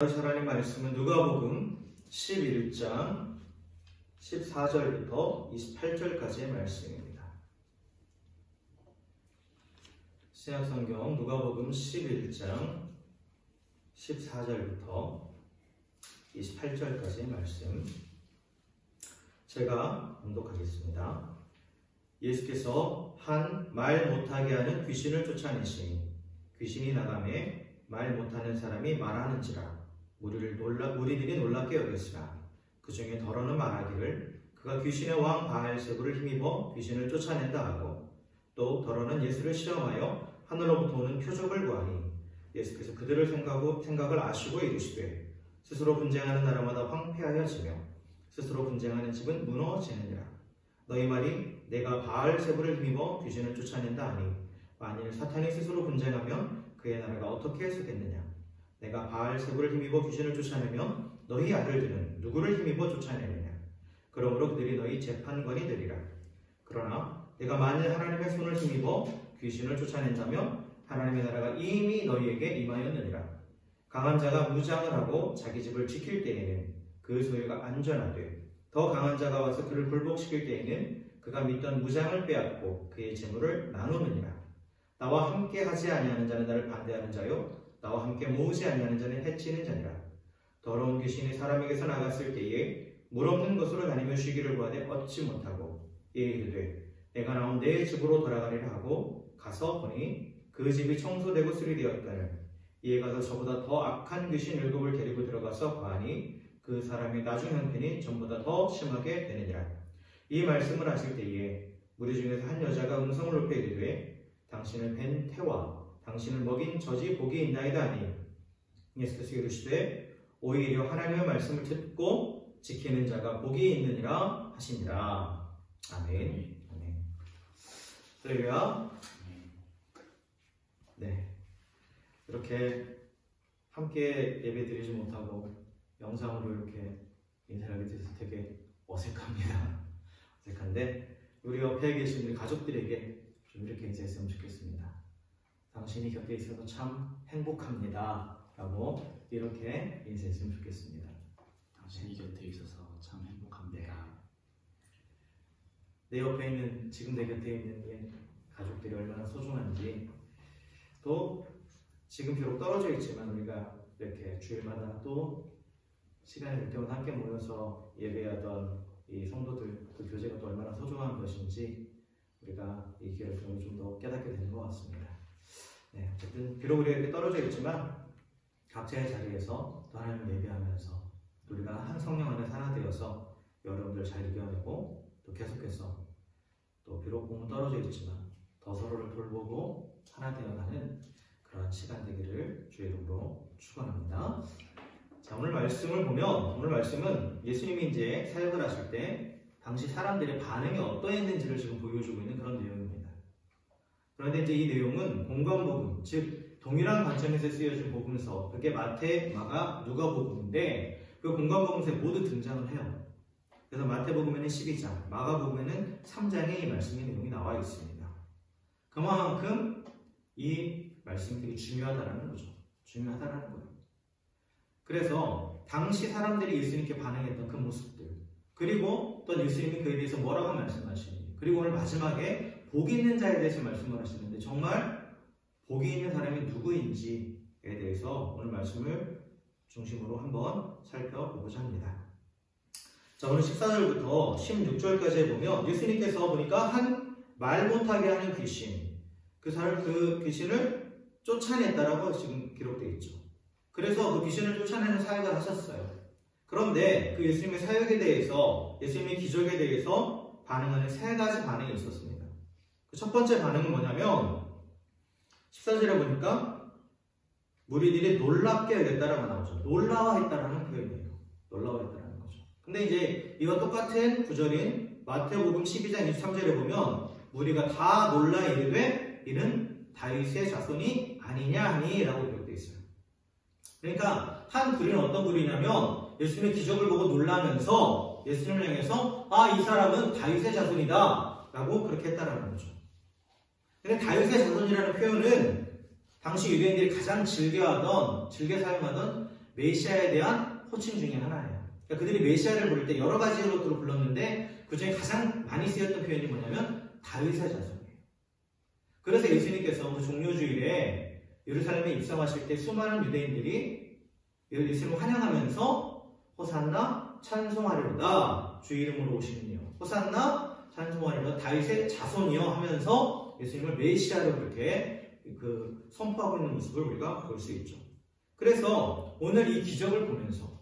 하나님 말씀은 누가복음 11장 14절부터 28절까지의 말씀입니다. 신약성경 누가복음 11장 14절부터 28절까지의 말씀 제가 봉독하겠습니다. 예수께서 한 말 못하게 하는 귀신을 쫓아내시니 귀신이 나가매 말 못하는 사람이 말하는지라 무리들이 놀랍게 여겼으나 그 중에 더러는 말하기를 그가 귀신의 왕 바알세불을 힘입어 귀신을 쫓아낸다 하고 또 더러는 예수를 시험하여 하늘로부터 오는 표적을 구하니 예수께서 그들을 생각을 아시고 이르시되 스스로 분쟁하는 나라마다 황폐하여지며 스스로 분쟁하는 집은 무너지느니라. 너희 말이 내가 바알세불을 힘입어 귀신을 쫓아낸다 하니 만일 사탄이 스스로 분쟁하면 그의 나라가 어떻게 서겠느냐. 내가 바알세불을 힘입어 귀신을 쫓아내면 너희 아들들은 누구를 힘입어 쫓아내느냐. 그러므로 그들이 너희 재판관이 되리라. 그러나 내가 만일 하나님의 손을 힘입어 귀신을 쫓아낸다면 하나님의 나라가 이미 너희에게 임하였느니라. 강한 자가 무장을 하고 자기 집을 지킬 때에는 그 소유가 안전하되 더 강한 자가 와서 그를 굴복시킬 때에는 그가 믿던 무장을 빼앗고 그의 재물을 나누느니라. 나와 함께 하지 아니하는 자는 나를 반대하는 자요 나와 함께 모으지 아니하는 자는 해치는 자니라. 더러운 귀신이 사람에게서 나갔을 때에 물 없는 곳으로 다니며 쉬기를 구하되 얻지 못하고 이에 이르되 내가 나온 내 집으로 돌아가리라 하고 가서 보니 그 집이 청소되고 수리되었거늘 이에 가서 저보다 더 악한 귀신 7을 데리고 들어가서 구하니 그 사람의 나중 형편이 전보다 더 심하게 되느니라. 이 말씀을 하실 때에 무리 중에서 한 여자가 음성을 높여 이르되 당신을 뵌 태와 당신을 먹인 젖이 복이 있나이다 하니 예수께서 이르시되 오히려 하나님의 말씀을 듣고 지키는 자가 복이 있느니라 하시니라. 아멘. 아멘. 할렐루야. 네, 이렇게 함께 예배 드리지 못하고 영상으로 이렇게 인사를 하게 돼서 되게 어색합니다. 어색한데 우리 옆에 계신 우리 가족들에게 좀 이렇게 인사했으면 좋겠습니다. 당신이 곁에 있어서 참 행복합니다 라고 이렇게 인사했으면 좋겠습니다. 당신이 곁에 있어서 참 행복합니다. 내 옆에 있는, 지금 내 곁에 있는 가족들이 얼마나 소중한지, 또 지금 비록 떨어져 있지만 우리가 이렇게 주일마다 또 시간이 될 때마다 함께 모여서 예배하던 이 성도들, 그 교제가 또 얼마나 소중한 것인지 우리가 이 기회를 통해 좀 더 깨닫게 되는 것 같습니다. 네, 어쨌든 비록 우리가 이렇게 떨어져 있지만 각자의 자리에서 또 하나님을 예배하면서 우리가 한 성령 안에 하나 되어서 여러분들 잘 이겨내고 또 계속해서 또 비록 몸은 떨어져 있지만 더 서로를 돌보고 하나 되어가는 그런 시간 되기를 주의 이름으로 축원합니다. 자, 오늘 말씀을 보면 오늘 말씀은 예수님이 이제 사역을 하실 때 당시 사람들의 반응이 어떠했는지를 지금 보여주고 있는 그런 내용입니다. 그런데 이제 이 내용은 공관복음, 즉 동일한 관점에서 쓰여진 복음서, 그게 마태, 마가, 누가복음인데 그 공관복음서에 모두 등장을 해요. 그래서 마태복음에는 12장, 마가복음에는 3장에 이 말씀의 내용이 나와 있습니다. 그만큼 이 말씀이 되게 중요하다는 거죠. 중요하다는 거예요. 그래서 당시 사람들이 예수님께 반응했던 그 모습들, 그리고 또 예수님이 그에 대해서 뭐라고 말씀하시는지, 그리고 오늘 마지막에 복이 있는 자에 대해서 말씀을 하시는데 정말 복이 있는 사람이 누구인지에 대해서 오늘 말씀을 중심으로 한번 살펴보고자 합니다. 자, 오늘 14절부터 16절까지 보면 예수님께서 보니까 한 말 못하게 하는 귀신, 그 귀신을 쫓아냈다라고 지금 기록되어 있죠. 그래서 그 귀신을 쫓아내는 사역을 하셨어요. 그런데 그 예수님의 사역에 대해서, 예수님의 기적에 대해서 반응하는 3가지 반응이 있었습니다. 그 첫 번째 반응은 뭐냐면 14절에 보니까 무리들이 놀랍게 여겼다라고 나오죠. 놀라워했다라는 표현이에요. 놀라워했다라는 거죠. 근데 이제 이와 똑같은 구절인 마태복음 12장 23절에 보면 무리가 다 놀라 이르되 이는 다윗의 자손이 아니냐 하니 라고 기록되어 있어요. 그러니까 한 부류는 어떤 부류냐면 예수님의 기적을 보고 놀라면서 예수님을 향해서 이 사람은 다윗의 자손이다 라고 그렇게 했다라는 거죠. 근데 다윗의 자손이라는 표현은 당시 유대인들이 가장 즐겨 사용하던 메시아에 대한 호칭 중에 하나예요. 그러니까 그들이 메시아를 부를 때 여러 가지로 불렀는데 그 중에 가장 많이 쓰였던 표현이 뭐냐면 다윗의 자손이에요. 그래서 예수님께서 그 종료주일에 예루살렘에 입성하실 때 수많은 유대인들이 예수님을 환영하면서 호산나 찬송하리로다 주 이름으로 오시는요. 호산나 찬송하리로다 다윗의 자손이요 하면서 예수님을 메시아로 그렇게 선포하고 있는 모습을 우리가 볼 수 있죠. 그래서 오늘 이 기적을 보면서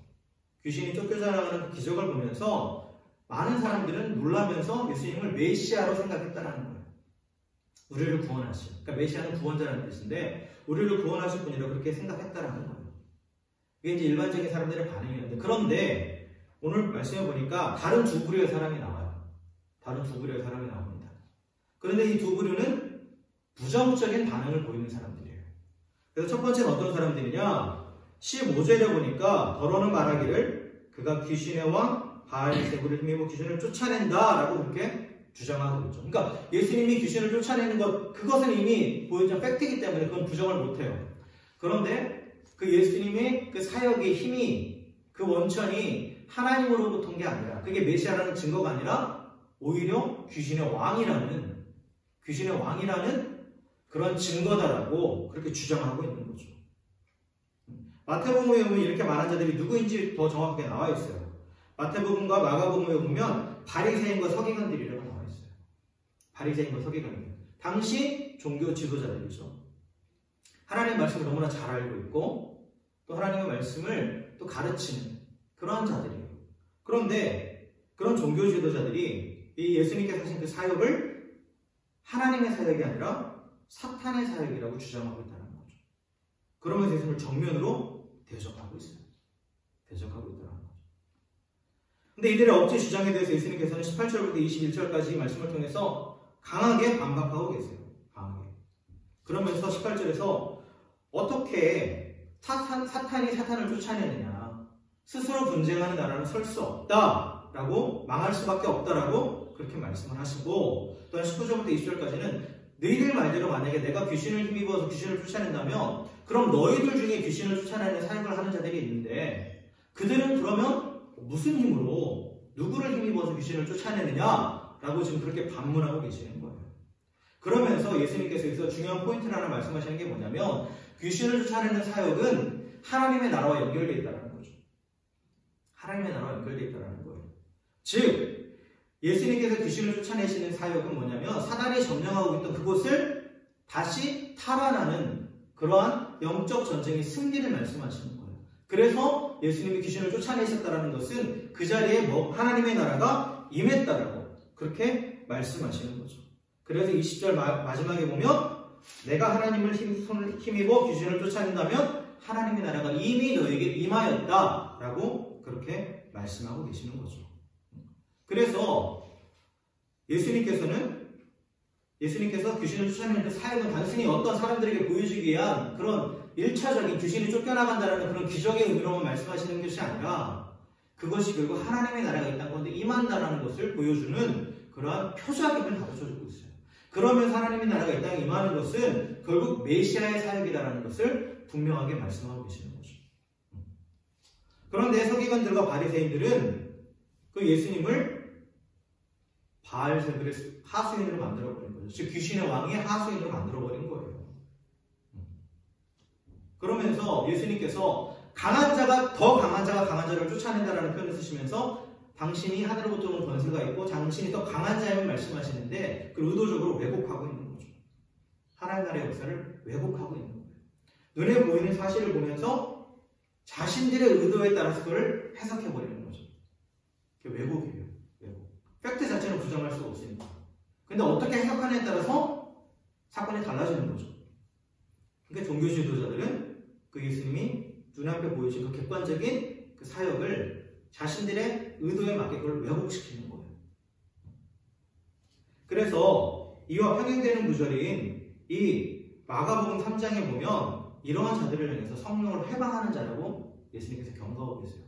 귀신이 쫓겨나가는 그 기적을 보면서 많은 사람들은 놀라면서 예수님을 메시아로 생각했다는 거예요. 우리를 구원하실. 그러니까 메시아는 구원자라는 뜻인데 우리를 구원하실 분이라고 그렇게 생각했다는 거예요. 이게 이제 일반적인 사람들의 반응이었는데 그런데 오늘 말씀해 보니까 다른 두 부류의 사람이 나와요. 다른 두 부류의 사람이 나옵니다. 그런데 이 두 부류는 부정적인 반응을 보이는 사람들이에요. 그래서 첫 번째는 어떤 사람들이냐 15절에 보니까 더러는 말하기를 그가 귀신의 왕 바알세불을 힘입어 귀신을 쫓아낸다 라고 그렇게 주장하고 있죠. 그러니까 예수님이 귀신을 쫓아내는 것 그것은 이미 보여진 팩트이기 때문에 그건 부정을 못해요. 그런데 그 예수님의 그 사역의 힘이 그 원천이 하나님으로부터 온 게 아니라 그게 메시아라는 증거가 아니라 오히려 귀신의 왕이라는 그런 증거다라고 그렇게 주장하고 있는 거죠. 마태복음에 보면 이렇게 말한 자들이 누구인지 더 정확하게 나와 있어요. 마태복음과 마가복음에 보면 바리새인과 서기관들이라고 나와 있어요. 바리새인과 서기관들. 당시 종교 지도자들이죠. 하나님의 말씀을 너무나 잘 알고 있고 또 하나님의 말씀을 또 가르치는 그러한 자들이에요. 그런데 그런 종교 지도자들이 이 예수님께서 하신 그 사역을 하나님의 사역이 아니라 사탄의 사역이라고 주장하고 있다는 거죠. 그러면서 예수님을 정면으로 대적하고 있어요. 대적하고 있다는 거죠. 근데 이들의 억지 주장에 대해서 예수님께서는 18절부터 21절까지 말씀을 통해서 강하게 반박하고 계세요. 강하게. 그러면서 18절에서 어떻게 사탄이 사탄을 쫓아내느냐. 스스로 분쟁하는 나라는 설 수 없다라고 망할 수밖에 없다라고 그렇게 말씀을 하시고 또한 19절부터 20절까지는 너희들 말대로 만약에 내가 귀신을 힘입어서 귀신을 쫓아낸다면 그럼 너희들 중에 귀신을 쫓아내는 사역을 하는 자들이 있는데 그들은 그러면 무슨 힘으로 누구를 힘입어서 귀신을 쫓아내느냐라고 지금 그렇게 반문하고 계시는 거예요. 그러면서 예수님께서 여기서 중요한 포인트를 하나 말씀하시는 게 뭐냐면 귀신을 쫓아내는 사역은 하나님의 나라와 연결되어 있다는 거죠. 하나님의 나라와 연결되어 있다는 거예요. 즉 예수님께서 귀신을 쫓아내시는 사역은 뭐냐면 사단이 점령하고 있던 그곳을 다시 탈환하는 그러한 영적 전쟁의 승리를 말씀하시는 거예요. 그래서 예수님이 귀신을 쫓아내셨다는 것은 그 자리에 하나님의 나라가 임했다라고 그렇게 말씀하시는 거죠. 그래서 20절 마지막에 보면 내가 하나님을 힘입어 귀신을 쫓아낸다면 하나님의 나라가 이미 너에게 임하였다라고 그렇게 말씀하고 계시는 거죠. 그래서 예수님께서 귀신을 쫓아내는 그 사역은 단순히 어떤 사람들에게 보여주기 위한 그런 1차적인 귀신이 쫓겨나간다는 그런 기적의 의미로만 말씀하시는 것이 아니라 그것이 결국 하나님의 나라가 있다는 건데 임한다는 것을 보여주는 그러한 표적임을 가르쳐주고 있어요. 그러면서 하나님의 나라가 이 땅에 임하는 것은 결국 메시아의 사역이다라는 것을 분명하게 말씀하고 계시는 거죠. 그런데 서기관들과 바리새인들은 그 예수님을 바알세불의 하수인으로 만들어버린 거죠. 즉 귀신의 왕의 하수인으로 만들어버린 거예요. 그러면서 예수님께서 강한 자가 더 강한 자가 강한 자를 쫓아낸다라는 표현을 쓰시면서 당신이 하늘로부터 오는 권세가 있고 당신이 더 강한 자임을 말씀하시는데 그걸 의도적으로 왜곡하고 있는 거죠. 하나님 나라의 역사를 왜곡하고 있는 거예요. 눈에 보이는 사실을 보면서 자신들의 의도에 따라서 그걸 해석해버리는 거죠. 그게 왜곡이에요. 왜곡. 팩트 자체는 부정할 수가 없으니까. 근데 어떻게 해석하느냐에 따라서 사건이 달라지는 거죠. 그러니까 종교 지도자들은 그 예수님이 눈앞에 보여진 그 객관적인 그 사역을 자신들의 의도에 맞게 그걸 왜곡시키는 거예요. 그래서 이와 평행되는 구절인 이 마가복음 3장에 보면 이러한 자들을 향해서 성령을 해방하는 자라고 예수님께서 경고하고 계세요.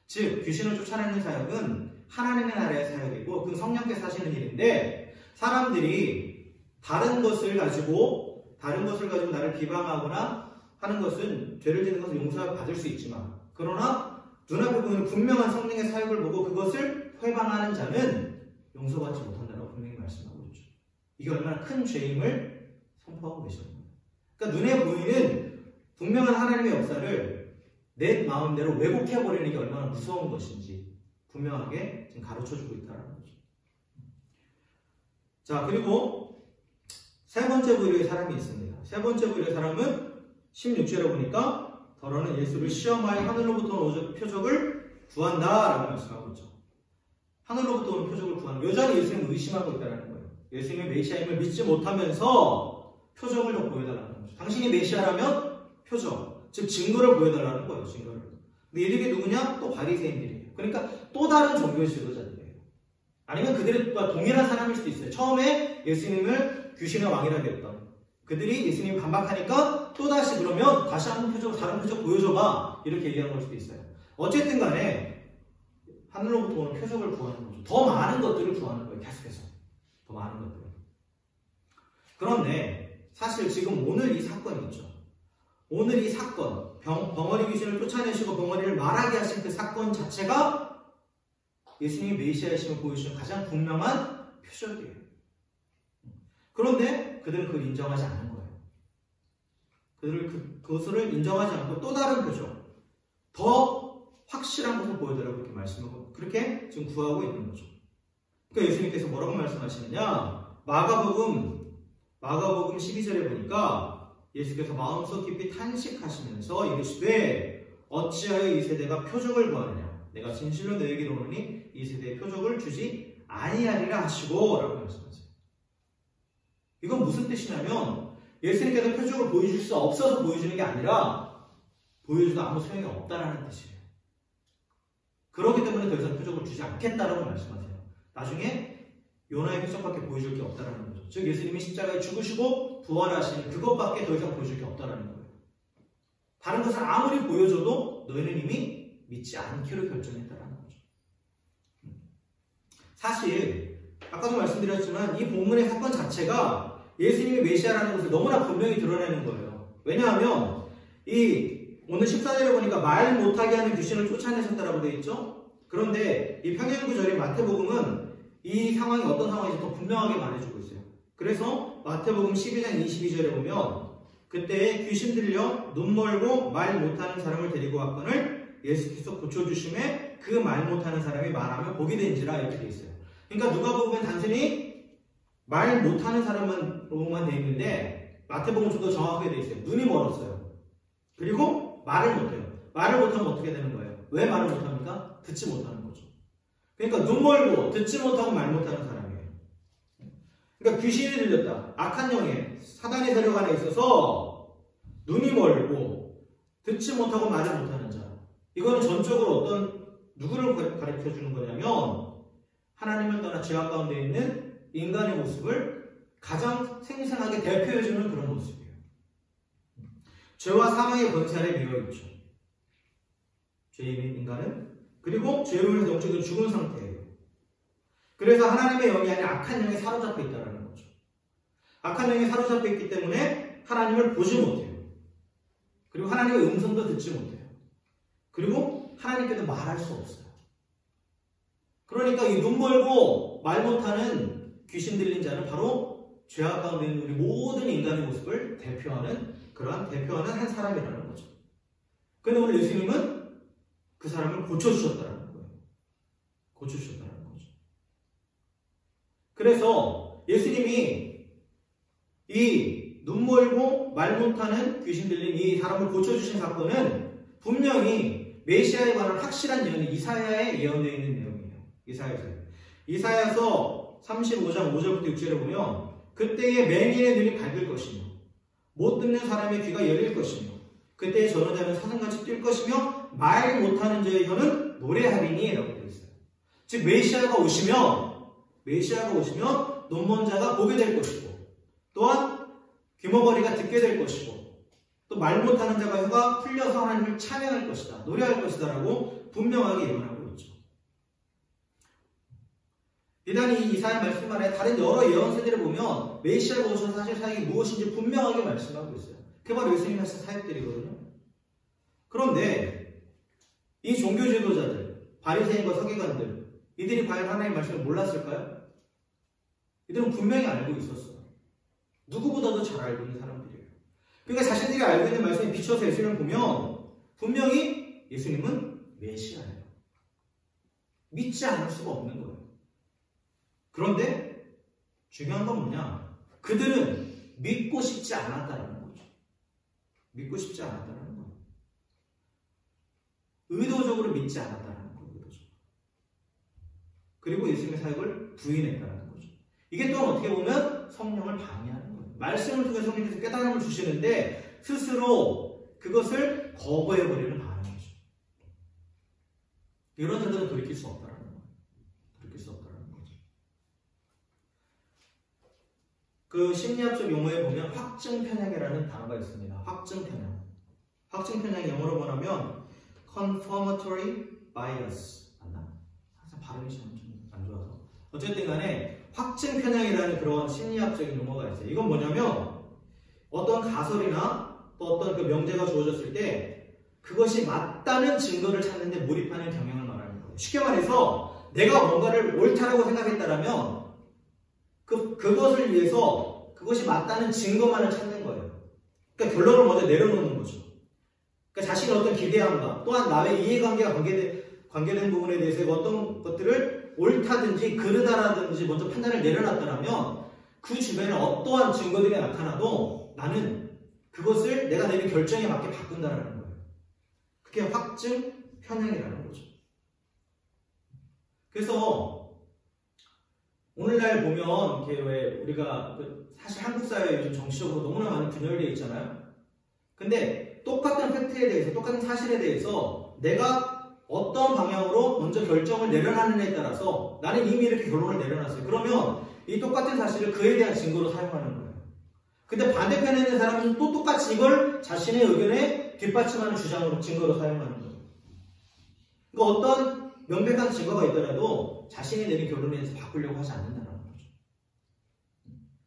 즉 귀신을 쫓아내는 사역은 하나님의 나라의 사역이고 그 성령께서 하시는 일인데 사람들이 다른 것을 가지고 나를 비방하거나 하는 것은 죄를 짓는 것을 용서받을 수 있지만 그러나 눈앞에 보이는 분명한 성령의 사역을 보고 그것을 회방하는 자는 용서받지 못한다고 분명히 말씀하고 있죠. 이게 얼마나 큰 죄임을 선포하고 계시는 거예요. 그러니까 눈에 보이는 분명한 하나님의 역사를 내 마음대로 왜곡해버리는 게 얼마나 무서운 것인지 분명하게 지금 가르쳐주고 있다는 거죠. 자, 그리고 세 번째 부류의 사람이 있습니다. 세 번째 부류의 사람은 16절에 보니까 더러는 예수를 시험하여 하늘로부터 오는 표적을 구한다라고 말씀하고 있죠. 하늘로부터 오는 표적을 구하는, 여전히 예수님을 의심하고 있다는 거예요. 예수님의 메시아임을 믿지 못하면서 표적을 더 보여달라는 거죠. 당신이 메시아라면 표적, 즉 증거를 보여달라는 거예요. 증거를. 근데 이들이 누구냐? 또 바리새인들이에요. 그러니까 또 다른 종교 지도자들이에요. 아니면 그들과 동일한 사람일 수도 있어요. 처음에 예수님을 귀신의 왕이라고 했던 그들이 예수님이 반박하니까 또다시 그러면 다시 한번 표적, 다른 표적 보여줘봐 이렇게 얘기하는 걸 수도 있어요. 어쨌든 간에 하늘로부터 오는 표적을 구하는 거죠. 더 많은 것들을 구하는 거예요. 계속해서 더 많은 것들. 그런데 사실 지금 오늘 이 사건이 있죠. 오늘 이 사건, 벙어리 귀신을 쫓아내시고 벙어리를 말하게 하신 그 사건 자체가 예수님이 메시아이심을 보여주신 가장 분명한 표적이에요. 그런데 그들은 그걸 인정하지 않는 거예요. 그것을 인정하지 않고 또 다른 표적, 더 확실한 것을 보여달라고 그렇게 말씀하고 그렇게 지금 구하고 있는 거죠. 그러니까 예수님께서 뭐라고 말씀하시느냐? 마가복음 12절에 보니까 예수께서 마음속 깊이 탄식하시면서 이르시되 어찌하여 이 세대가 표적을 구하느냐? 내가 진실로 너에게 이르노니 이 세대에 표적을 주지 아니하리라 하시고 라고 말씀하세요. 이건 무슨 뜻이냐면 예수님께서 표적을 보여줄 수 없어서 보여주는 게 아니라 보여줘도 아무 소용이 없다라는 뜻이에요. 그렇기 때문에 더 이상 표적을 주지 않겠다라고 말씀하세요. 나중에 요나의 표적밖에 보여줄 게 없다라는 거죠. 즉 예수님이 십자가에 죽으시고 부활하시는 그것밖에 더 이상 보여줄 게 없다라는 거예요. 다른 것을 아무리 보여줘도 너희는 이미 믿지 않기로 결정했다라는 거죠. 사실 아까도 말씀드렸지만 이 본문의 사건 자체가 예수님이 메시아라는 것을 너무나 분명히 드러내는 거예요. 왜냐하면 오늘 14절에 보니까 말 못하게 하는 귀신을 쫓아내셨다라고 되어 있죠. 그런데 이 평행구절의 마태복음은 이 상황이 어떤 상황인지 더 분명하게 말해주고 있어요. 그래서 마태복음 12장 22절에 보면 그때 귀신 들려 눈 멀고 말 못하는 사람을 데리고 왔거늘 예수께서 고쳐주심에 그 말 못하는 사람이 말하며 복이 된지라 이렇게 되어 있어요. 그러니까 누가복음은 단순히 말 못하는 사람으로만 되어 있는데 마태복음은 좀 더 정확하게 되어 있어요. 눈이 멀었어요. 그리고 말을 못해요. 말을 못하면 어떻게 되는 거예요? 왜 말을 못합니까? 듣지 못하는 거죠. 그러니까 눈 멀고 듣지 못하고 말 못하는 사람이에요. 그러니까 귀신이 들렸다. 악한 영에 사단의 세력 안에 있어서 눈이 멀고 듣지 못하고 말을 못하는 자. 이거는 전적으로 누구를 가르쳐 주는 거냐면 하나님을 떠나 죄악 가운데 있는 인간의 모습을 가장 생생하게 대표해주는 그런 모습이에요. 죄와 사망의 권세 아래 매여있죠. 죄인인 인간은 그리고 죄로 인해서 영적으로 죽은 상태예요. 그래서 하나님의 영이 아닌 악한 영에 사로잡혀 있다는 거죠. 악한 영에 사로잡혀 있기 때문에 하나님을 보지 못해요. 그리고 하나님의 음성도 듣지 못해요. 그리고 하나님께도 말할 수 없어요. 그러니까 이 눈 멀고 말 못하는 귀신 들린 자는 바로 죄악 가운데 있는 우리 모든 인간의 모습을 대표하는 한 사람이라는 거죠. 그런데 오늘 예수님은 그 사람을 고쳐주셨다는 거예요. 고쳐주셨다는 거죠. 그래서 예수님이 이 눈 멀고 말 못하는 귀신 들린 이 사람을 고쳐주신 사건은 분명히 메시아에 관한 확실한 예언이 이사야에 예언되어 있는 내용이에요. 이사야서 35장 5절부터 6절에 보면 그때의 맹인의 눈이 밝을 것이며 못 듣는 사람의 귀가 열릴 것이며 그때의 전원자는 사슴같이 뛸 것이며 말 못하는 자의 혀는 노래하리니 라고 되어 있어요. 즉 메시아가 오시면 눈먼 자가 보게 될 것이고 또한 귀머거리가 듣게 될 것이고 또 말 못하는 자가 혀가 풀려서 하나님을 찬양할 것이다. 노래할 것이다 라고 분명하게 예언하고 있죠. 비단 이 이사야 말씀 안에 다른 여러 예언서들을 보면 메시아가 오셔서 사실 사역이 무엇인지 분명하게 말씀하고 있어요. 그게 바로 예수님이 하신 사역들이거든요. 그런데 이 종교 지도자들, 바리새인과 서기관들, 이들이 과연 하나님의 말씀을 몰랐을까요? 이들은 분명히 알고 있었어요. 누구보다도 잘 알고 있는 사람들이에요. 그러니까 자신들이 알고 있는 말씀에 비춰서 예수님을 보면 분명히 예수님은 메시아예요. 믿지 않을 수가 없는 거예요. 그런데 중요한 건 뭐냐? 그들은 믿고 싶지 않았다는 거죠. 믿고 싶지 않았다는 거예요. 의도적으로 믿지 않았다는 거예요. 의도적으로. 그리고 예수님의 사역을 부인했다는 거죠. 이게 또한 어떻게 보면 성령을 방해하는 거예요. 말씀을 통해 성령께서 깨달음을 주시는데 스스로 그것을 거부해버리는 반응이죠. 이런 자들은 돌이킬 수 없다는 거예요. 돌이킬 수 없다는 거죠. 그 심리학적 용어에 보면 확증 편향이라는 단어가 있습니다. 확증 편향. 확증 편향이 영어로 뭐냐면 confirmatory bias. 맞나? 항상 발음이 좀 안 좋아서. 어쨌든 간에 확증 편향이라는 그런 심리학적인 용어가 있어요. 이건 뭐냐면 어떤 가설이나 또 어떤 그 명제가 주어졌을 때 그것이 맞다는 증거를 찾는 데 몰입하는 경향을 말하는 거예요. 쉽게 말해서 내가 뭔가를 옳다라고 생각했다라면 그것을 위해서 그것이 맞다는 증거만을 찾는 거예요. 그러니까 결론을 먼저 내려놓는 거죠. 그러니까 자신의 어떤 기대함과 또한 나의 이해관계가 관계된 부분에 대해서 어떤 것들을 옳다든지 그르다라든지 먼저 판단을 내려놨다면 그 주변에 어떠한 증거들이 나타나도 나는 그것을 내가 내린 결정에 맞게 바꾼다라는 거예요. 그게 확증 편향이라는 거죠. 그래서 오늘날 보면 이렇게 왜 우리가 사실 한국 사회에 요즘 정치적으로 너무나 많은 분열되어 있잖아요. 근데 똑같은 팩트에 대해서, 똑같은 사실에 대해서 내가 어떤 방향으로 먼저 결정을 내려놨느냐에 따라서 나는 이미 이렇게 결론을 내려놨어요. 그러면 이 똑같은 사실을 그에 대한 증거로 사용하는 거예요. 근데 반대편에 있는 사람은 또 똑같이 이걸 자신의 의견에 뒷받침하는 주장으로 증거로 사용하는 거예요. 그러니까 어떤 명백한 증거가 있더라도 자신이 내린 결론에 대해서 바꾸려고 하지 않는다는 거죠.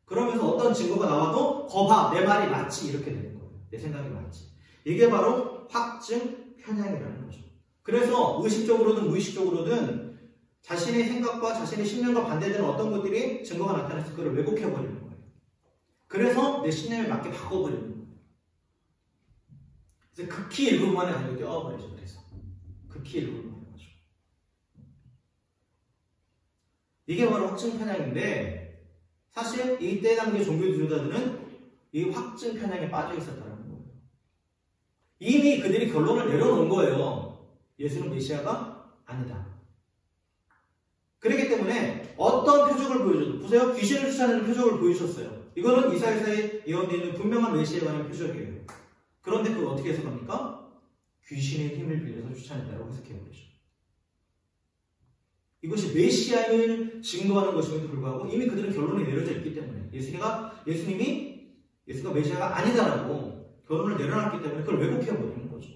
그러면서 어떤 증거가 나와도 거봐, 내 말이 맞지 이렇게 되는 거예요. 내 생각이 맞지. 이게 바로 확증 편향이라는 거죠. 그래서 의식적으로든 무의식적으로든 자신의 생각과 자신의 신념과 반대되는 어떤 것들이 증거가 나타났을 때 그걸 왜곡해버리는 거예요. 그래서 내 신념에 맞게 바꿔버리는 거예요. 그래서 극히 일부분만에 가지고 떼어버리죠. 그래서 극히 일부분만에 가지고. 이게 바로 확증 편향인데 사실 이때 당시의 종교 지도자들은 이 확증 편향에 빠져 있었다는 거예요. 이미 그들이 결론을 내려놓은 거예요. 예수는 메시아가 아니다. 그렇기 때문에 어떤 표적을 보여줘도 보세요. 귀신을 쫓아내는 표적을 보여주셨어요. 이거는 이사야서에 예언되어 있는 분명한 메시아에 관한 표적이에요. 그런데 그걸 어떻게 해석합니까? 귀신의 힘을 빌려서 쫓아낸다고 해석해버리죠. 이것이 메시아임을 증거하는 것임에도 불구하고 이미 그들은 결론이 내려져 있기 때문에 예수가 메시아가 아니다라고 결론을 내려놨기 때문에 그걸 왜곡해버리는 거죠.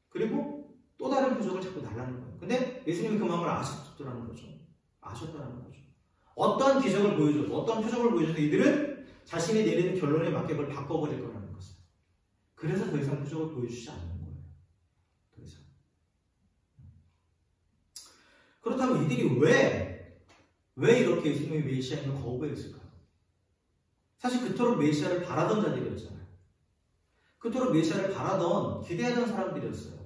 그리고 또 다른 표적을 자꾸 달라는 거예요. 근데 예수님이 그 마음을 아셨다는 거죠. 아셨다는 거죠. 어떤 기적을 보여줘도, 어떤 표적을 보여줘도 이들은 자신이 내리는 결론에 맞게 그걸 바꿔버릴 거라는 것을. 그래서 더 이상 표적을 보여주지 않는 거예요. 더 이상. 그렇다면 이들이 왜 이렇게 예수님의 메시아임을 거부했을까요? 사실 그토록 메시아를 바라던 자들이었잖아요. 그토록 메시아를 바라던, 기대하던 사람들이었어요.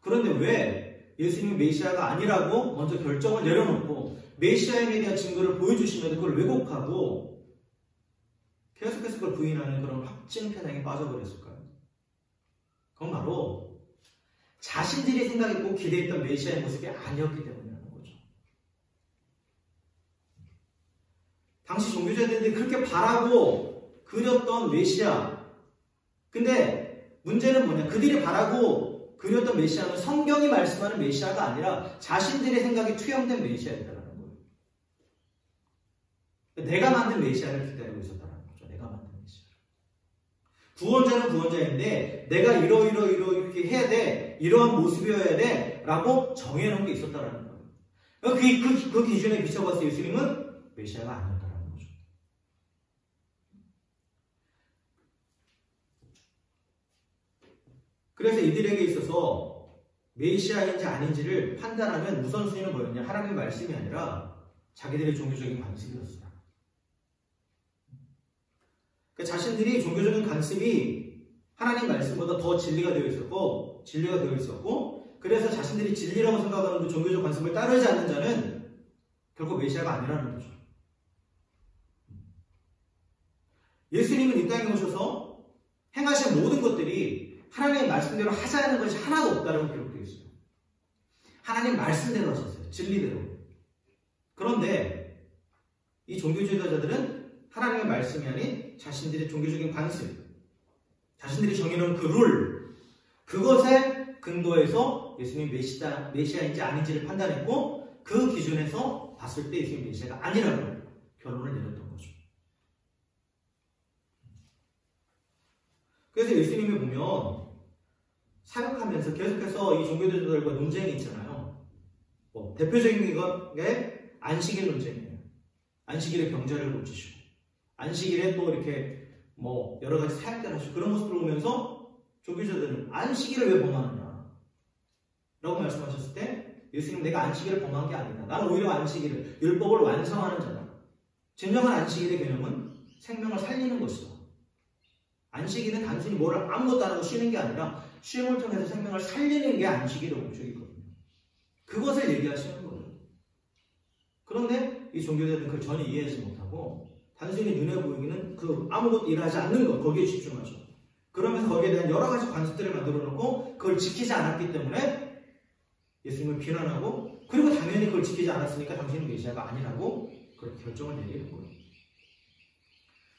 그런데 왜 예수님이 메시아가 아니라고 먼저 결정을 내려놓고 메시아에 대한 증거를 보여주시면 그걸 왜곡하고 계속해서 그걸 부인하는 그런 확증 편향에 빠져버렸을까요? 그건 바로 자신들이 생각했고 기대했던 메시아의 모습이 아니었기 때문이라는 거죠. 당시 종교자들이 그렇게 바라고 그렸던 메시아. 근데 문제는 뭐냐? 그들이 바라고 그렸던 메시아는 성경이 말씀하는 메시아가 아니라 자신들의 생각이 투영된 메시아였다는 거예요. 내가 만든 메시아를 기다리고 있었다는 거죠. 내가 만든 메시아. 구원자는 구원자인데 내가 이렇게 해야 돼. 이러한 모습이어야 돼. 라고 정해놓은 게 있었다는 거예요. 그 기준에 비춰봤을 때 예수님은 메시아가 아니었다는 거예요. 그래서 이들에게 있어서 메시아인지 아닌지를 판단하는 우선순위는 뭐였냐? 하나님의 말씀이 아니라 자기들의 종교적인 관습이었어요. 그러니까 자신들이 종교적인 관습이 하나님 말씀보다 더 진리가 되어 있었고, 그래서 자신들이 진리라고 생각하는 그 종교적 관습을 따르지 않는 자는 결국 메시아가 아니라는 거죠. 예수님은 이 땅에 오셔서 행하신 모든 것들이 하나님의 말씀대로 하자는 것이 하나도 없다라고 기록되어 있어요. 하나님 말씀대로 하셨어요. 진리대로. 그런데 이 종교 지도자들은 하나님의 말씀이 아닌 자신들의 종교적인 관습, 자신들이 정해놓은 그 룰, 그것에 근거해서 예수님이 메시아인지 아닌지를 판단했고, 그 기준에서 봤을 때 예수님이 메시아가 아니라고 결론을 내렸던 거죠. 그래서 예수님이 보면 사역하면서 계속해서 이 종교지도자들과 논쟁이 있잖아요. 대표적인 게 안식일 논쟁이에요. 안식일에 병자를 고치시고, 안식일에 또 이렇게 여러 가지 사역들 하시고, 그런 모습을 보면서 종교지도자들은 안식일을 왜 범하느냐 라고 말씀하셨을 때, 예수님 내가 안식일을 범한 게 아니다. 나는 오히려 안식일을, 율법을 완성하는 자다. 진정한 안식일의 개념은 생명을 살리는 것이다. 안식일은 단순히 뭐를 아무것도 안 하고 쉬는 게 아니라 쉼을 통해서 생명을 살리는 게 안식일의 목적이거든요. 그것을 얘기하시는 거예요. 그런데 이 종교자들은 그걸 전혀 이해하지 못하고 단순히 눈에 보이기는 그 아무것도 일하지 않는 것, 거기에 집중하죠. 그러면서 거기에 대한 여러 가지 관습들을 만들어 놓고 그걸 지키지 않았기 때문에 예수님을 비난하고, 그리고 당연히 그걸 지키지 않았으니까 당신은 메시아가 아니라고 그렇게 결정을 내리는 거예요.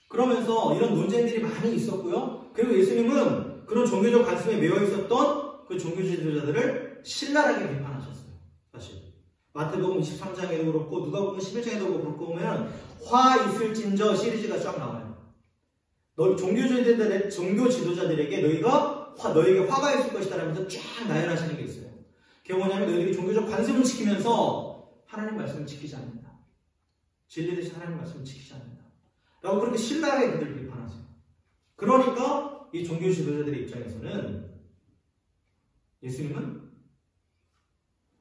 그러면서 이런 논쟁들이 많이 있었고요. 그리고 예수님은 그런 종교적 관습에 매여 있었던 그 종교 지도자들을 신랄하게 비판하셨어요. 사실 마태복음 23장에도 그렇고 누가복음 11장에도 그렇고 보면 화 있을진저 시리즈가 쫙 나와요. 종교 지도자들에게 너에게 화가 있을 것이다 라면서 쫙 나열하시는 게 있어요. 그게 뭐냐면 너희들이 종교적 관습을 지키면서 하나님 말씀을 지키지 않는다. 진리 대신 하나님 말씀을 지키지 않는다 라고 그렇게 신랄하게 그들을 비판하세요. 그러니까 이 종교 지도자들의 입장에서는 예수님은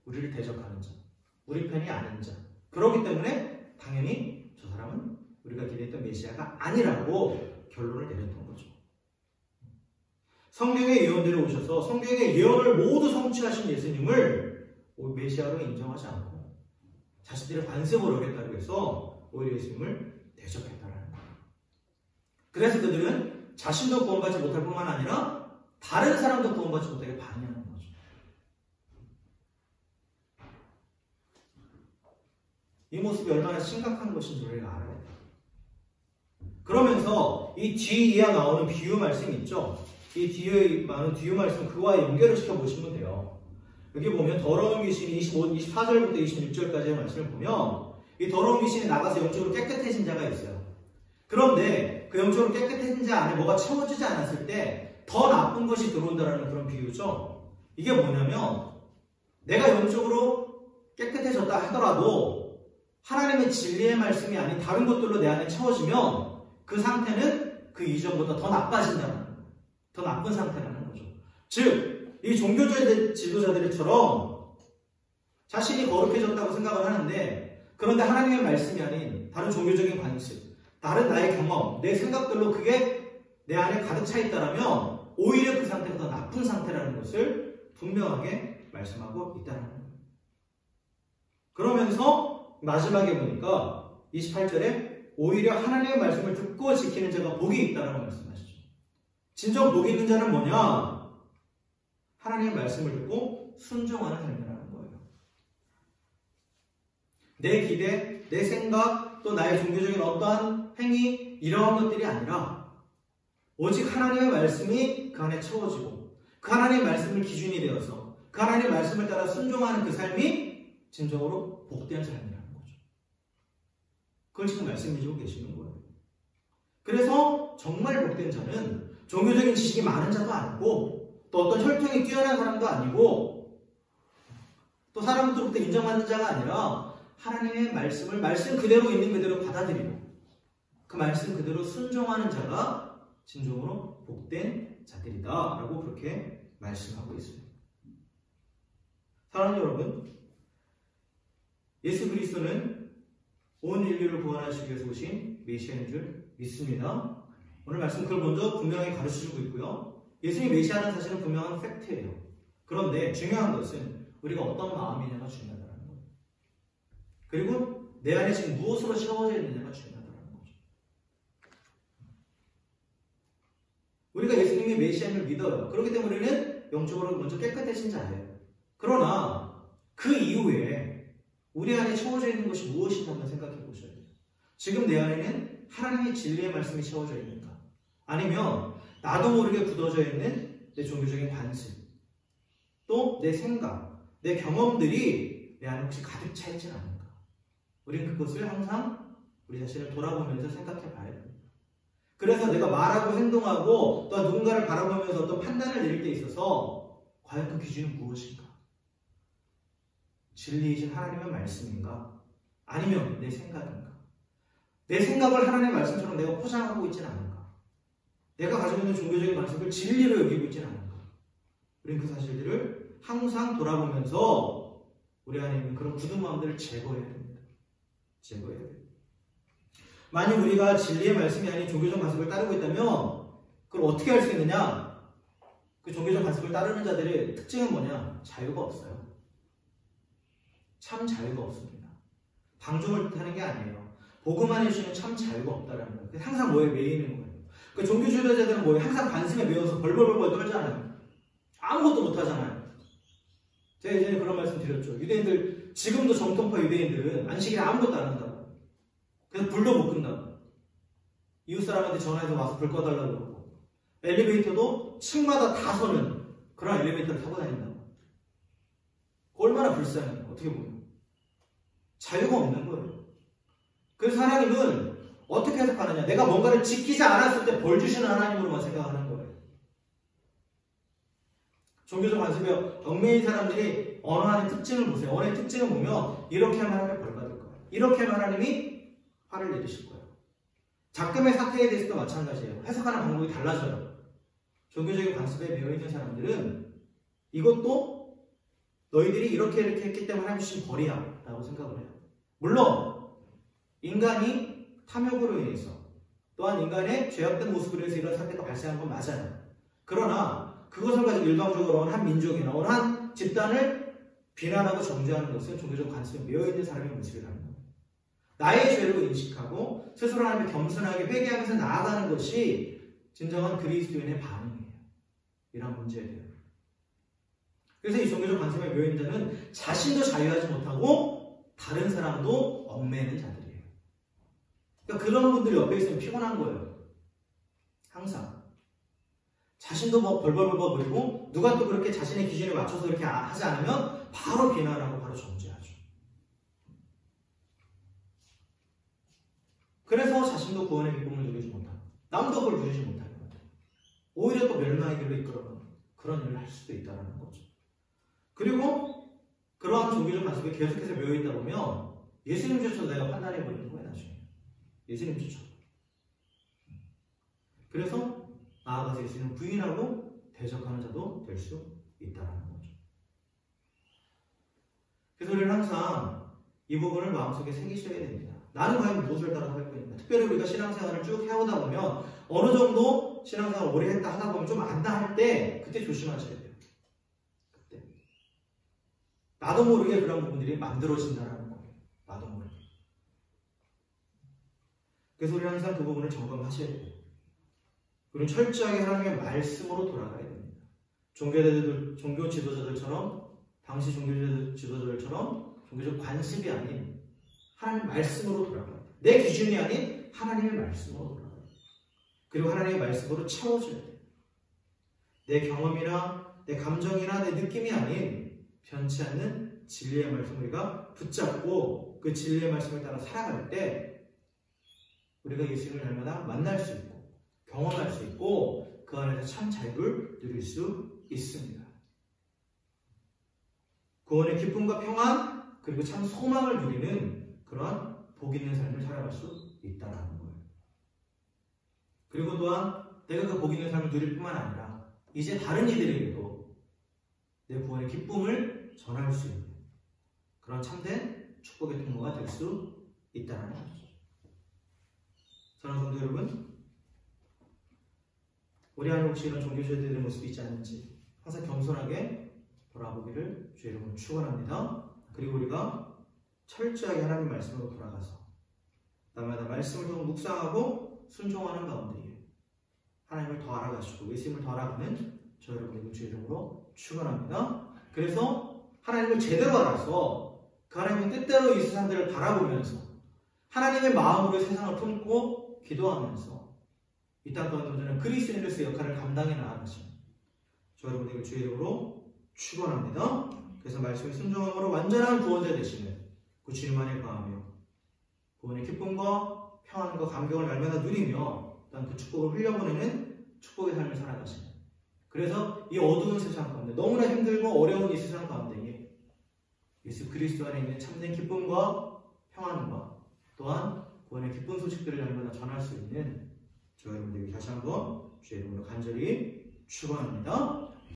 우리를 대적하는 자, 우리 편이 아닌 자, 그렇기 때문에 당연히 저 사람은 우리가 기대했던 메시아가 아니라고 결론을 내렸던 거죠. 성경의 예언들이 오셔서 성경의 예언을 모두 성취하신 예수님을 메시아로 인정하지 않고 자신들의 관습을 어겼다고 해서 오히려 예수님을 대적했다라는 거예요. 그래서 그들은 자신도 구원받지 못할 뿐만 아니라 다른 사람도 구원받지 못하게 방해하는 거죠. 이 모습이 얼마나 심각한 것인지 우리가 알아야 돼요. 그러면서 이 뒤에 나오는 비유 말씀 있죠? 이 뒤에 나오는 비유 말씀 그와 연결을 시켜보시면 돼요. 여기 보면 더러운 귀신이 24절부터 26절까지의 말씀을 보면 이 더러운 귀신이 나가서 영적으로 깨끗해진 자가 있어요. 그런데 그 영적으로 깨끗해진 자 안에 뭐가 채워지지 않았을 때 더 나쁜 것이 들어온다는 그런 비유죠. 이게 뭐냐면 내가 영적으로 깨끗해졌다 하더라도 하나님의 진리의 말씀이 아닌 다른 것들로 내 안에 채워지면 그 상태는 그 이전보다 더 나빠진다는 거예요. 더 나쁜 상태라는 거죠. 즉, 이 종교적 지도자들처럼 자신이 거룩해졌다고 생각을 하는데, 그런데 하나님의 말씀이 아닌 다른 종교적인 관습, 다른 나의 경험, 내 생각들로 그게 내 안에 가득 차 있다라면 오히려 그 상태가 더 나쁜 상태라는 것을 분명하게 말씀하고 있다는 거예요. 그러면서 마지막에 보니까 28절에 오히려 하나님의 말씀을 듣고 지키는 자가 복이 있다라고 말씀하시죠. 진정 복이 있는 자는 뭐냐? 하나님의 말씀을 듣고 순종하는 삶이라는 거예요. 내 기대, 내 생각, 또 나의 종교적인 어떠한 행위, 이러한 것들이 아니라 오직 하나님의 말씀이 그 안에 채워지고 그 하나님의 말씀을 기준이 되어서 그 하나님의 말씀을 따라 순종하는 그 삶이 진정으로 복된 삶이라는 거죠. 그걸 지금 말씀해주고 계시는 거예요. 그래서 정말 복된 자는 종교적인 지식이 많은 자도 아니고 또 어떤 혈통이 뛰어난 사람도 아니고 또 사람들로부터 인정받는 자가 아니라 하나님의 말씀을 말씀 그대로 있는 그대로 받아들이고 그 말씀 그대로 순종하는 자가 진정으로 복된 자들이다 라고 그렇게 말씀하고 있습니다. 사랑하는 여러분, 예수 그리스도는 온 인류를 구원하시기 위해서 오신 메시아인 줄 믿습니다. 오늘 말씀 그걸 먼저 분명히 가르쳐주고 있고요. 예수님이 메시아라는 사실은 분명한 팩트예요. 그런데 중요한 것은 우리가 어떤 마음이냐가 중요하다는 거예요. 그리고 내 안에 지금 무엇으로 채워져 있느냐가 중요하다는 거죠. 우리가 예수님이 메시아를 믿어요. 그렇기 때문에 우리는 영적으로 먼저 깨끗해진 자예요. 그러나 그 이후에 우리 안에 채워져 있는 것이 무엇인가 한번 생각해 보셔야 돼요. 지금 내 안에는 하나님의 진리의 말씀이 채워져 있는가? 아니면 나도 모르게 굳어져 있는 내 종교적인 관습, 또 내 생각, 내 경험들이 내 안에 혹시 가득 차 있지는 않은가? 우리는 그것을 항상 우리 자신을 돌아보면서 생각해 봐야 됩니다. 그래서 내가 말하고 행동하고 또 누군가를 바라보면서 어떤 판단을 내릴 때 있어서 과연 그 기준은 무엇인가? 진리이신 하나님의 말씀인가? 아니면 내 생각인가? 내 생각을 하나님의 말씀처럼 내가 포장하고 있지는 않은가? 내가 가지고 있는 종교적인 관습을 진리로 여기고 있지는 않은가? 우리는 그 사실들을 항상 돌아보면서 우리 안에 있는 그런 굳은 마음들을 제거해야 됩니다. 제거해야 돼요. 만약 우리가 진리의 말씀이 아닌 종교적 관습을 따르고 있다면 그걸 어떻게 할 수 있느냐? 그 종교적 관습을 따르는 자들의 특징은 뭐냐? 자유가 없어요. 참 자유가 없습니다. 방종을 뜻하는 게 아니에요. 복음 안에 주시는 참 자유가 없다라는 거예요. 항상 뭐에 매이는 거예요. 그 종교 지도자들은 뭐예요? 항상 관심에 매여서 벌벌벌 떨잖아요. 아무것도 못하잖아요. 제가 예전에 그런 말씀 드렸죠. 유대인들, 지금도 정통파 유대인들은 안식일에 아무것도 안 한다고. 그래서 불도 못 끈다고. 이웃 사람한테 전화해서 와서 불 꺼달라고 그러고. 엘리베이터도 층마다 다 서는 그런 엘리베이터를 타고 다닌다고. 얼마나 불쌍해요. 어떻게 보면. 자유가 없는 거예요. 그래서 하나님은 어떻게 해석하느냐. 내가 뭔가를 지키지 않았을 때 벌 주시는 하나님으로만 생각하는 거예요. 종교적 관습에 얽매인 사람들이 언어하는 특징을 보세요. 언어의 특징을 보면 이렇게 하면 하나님이 벌 받을 거예요. 이렇게 하면 하나님이 화를 내리실 거예요. 작금의 사태에 대해서도 마찬가지예요. 해석하는 방법이 달라져요. 종교적인 관습에 매여있는 사람들은 이것도 너희들이 이렇게 했기 때문에 하나님 주신 벌이야 라고 생각을 해요. 물론 인간이 탐욕으로 인해서 또한 인간의 죄악된 모습으로 인해서 이런 사태가 발생한 건 맞아요. 그러나 그것을 가지고 일방적으로 어느 한 민족이나 어느 한 집단을 비난하고 정죄하는 것은 종교적 관습에 매여있는 사람의 모습이라는 거예요. 나의 죄를 인식하고 스스로 하나님께 겸손하게 회개하면서 나아가는 것이 진정한 그리스도인의 반응이에요. 이런 문제에 대해서. 그래서 이 종교적 관습에 매여있는 자는 자신도 자유하지 못하고 다른 사람도 얽매이는 자들이에요. 그러니까 그런 분들이 옆에 있으면 피곤한 거예요. 항상. 자신도 뭐 벌벌벌벌 거리고 누가 또 그렇게 자신의 기준에 맞춰서 그렇게 하지 않으면 바로 비난하고 바로 정죄하죠. 그래서 자신도 구원의 기쁨을 누리지 못하고 남도 그걸 누리지 못하는 거예요. 오히려 또 멸망의 길로 이끌어가는 그런 일을 할 수도 있다는 거죠. 그리고 그러한 종교적 관습에 계속해서 매여있다 보면 예수님조차도 내가 판단해버리는 거예요. 나중에. 예수님조차도. 그래서 나아가서 예수님을 부인하고 대적하는 자도 될 수 있다는 거죠. 그래서 우리는 항상 이 부분을 마음속에 새기셔야 됩니다. 나는 과연 무엇을 따라 살고 있는가? 특별히 우리가 신앙생활을 쭉 해오다 보면 어느 정도 신앙생활을 오래 했다 하다 보면 좀 안다 할 때 그때 조심하셔야 돼요. 그때. 나도 모르게 그런 부분들이 만들어진다는 거예요. 나도 모르게. 그래서 우리는 항상 그 부분을 점검하셔야 돼요. 우리는 철저하게 하나님의 말씀으로 돌아가야 됩니다. 종교 지도자들처럼 당시 종교 지도자들처럼 종교적 관습이 아닌 하나님의 말씀으로 돌아가야 돼요. 내 기준이 아닌 하나님의 말씀으로 돌아가야 돼요. 그리고 하나님의 말씀으로 채워줘야 돼요. 내 경험이나 내 감정이나 내 느낌이 아닌 변치 않는 진리의 말씀을 우리가 붙잡고 그 진리의 말씀을 따라 살아갈 때 우리가 예수님을 날마다 만날 수 있고 경험할 수 있고 그 안에서 참 자유를 누릴 수 있습니다. 구원의 기쁨과 평안 그리고 참 소망을 누리는 그러한 복 있는 삶을 살아갈 수 있다는 거예요. 그리고 또한 내가 그 복 있는 삶을 누릴 뿐만 아니라 이제 다른 이들에게도 내 구원의 기쁨을 전할 수 있는 그런 참된 축복의 통로가 될 수 있다는 것이죠. 사랑하는 성도 여러분, 우리 안에 혹시 이런 종교제도의 모습이 있지 않는지 항상 겸손하게 돌아보기를 주의 이름으로 축원합니다. 그리고 우리가 철저하게 하나님 말씀으로 돌아가서 날마다 말씀을 좀 묵상하고 순종하는 가운데에 하나님을 더 알아가시고 예수님을 더 알아가는 저 여러분에게 주의 이름으로 축원합니다. 그래서 하나님을 제대로 알아서 그 하나님의 뜻대로 이 세상들을 바라보면서 하나님의 마음으로 세상을 품고 기도하면서 이 땅 가운데 오는 그리스도인으로서의 역할을 감당해 나아가시는 저 여러분에게 주의 이름으로 축원합니다. 그래서 말씀에 순종함으로 완전한 구원자 되시는 그 주님 안에 거하며 구원의 기쁨과 평안과 감격을 날마다 누리며 또한 그 축복을 흘려보내는 축복의 삶을 살아가시는, 그래서 이 어두운 세상 가운데 너무나 힘들고 어려운 이 세상 가운데에 예수 그리스도 안에 있는 참된 기쁨과 평안과 또한 구원의 기쁜 소식들을 날마다 전할 수 있는 저 여러분들에게 다시 한번 주의 이름으로 간절히 축원합니다.